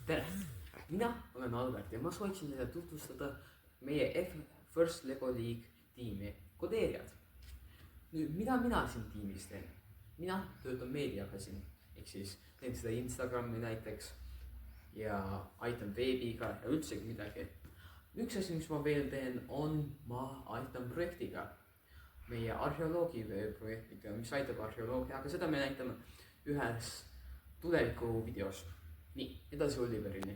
tere! Mina olen Albert ja ma sooviksin teile tutvustada meie First Lego League tiimi kodeerijad. Nüüd, mida mina siin tiimis teen? Mina töötan meediaga siin, ehk siis teen seda Instagrami näiteks ja aitan veebiga ja üldsegi midagi. Üks asi, mis ma veel teen, on ma aitan projektiga. Meie arheoloogi projektiga, mis aitab arheoloogia, aga seda me näitame ühes tuleviku videos. Nii, edasi Oliverini.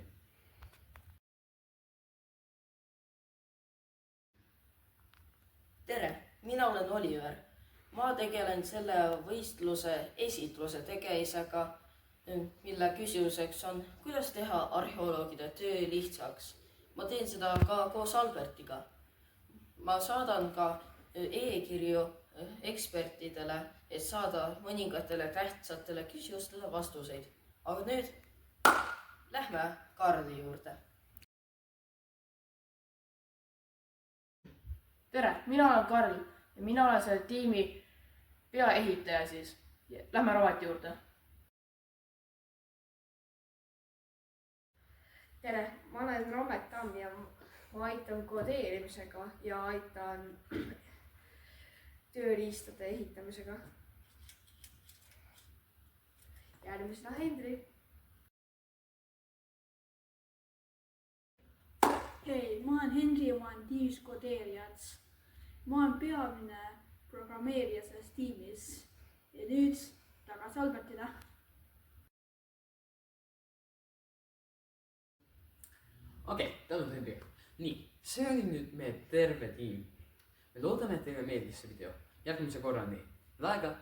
Tere, mina olen Oliver. Ma tegelen selle võistluse esitluse tegemisega, mille küsimuseks on, kuidas teha arheoloogide töö lihtsaks. Ma teen seda ka koos Albertiga. Ma saadan ka e-kirju ekspertidele, et saada mõningatele tähtsatele küsimustele vastuseid. Aga nüüd lähme Karli juurde. Tere, mina olen Karl ja mina olen selle tiimi peaehitaja siis. Lähme Ravati juurde. Tere, ma olen Robert Tamm ja ma aitan kodeerimisega ja aitan tööriistade ehitamisega. Järgmisena Hendri. Hei, ma olen Henri ja ma olen tiimis kodeerijad. Ma olen peamine programmeerija selles tiimis ja nüüd tagasi Albertile. Okei, tänud Henri. Nii, see oli nüüd meie terve tiim. Me loodame, et teile meeldis see video. Järgmise korrani. Laega!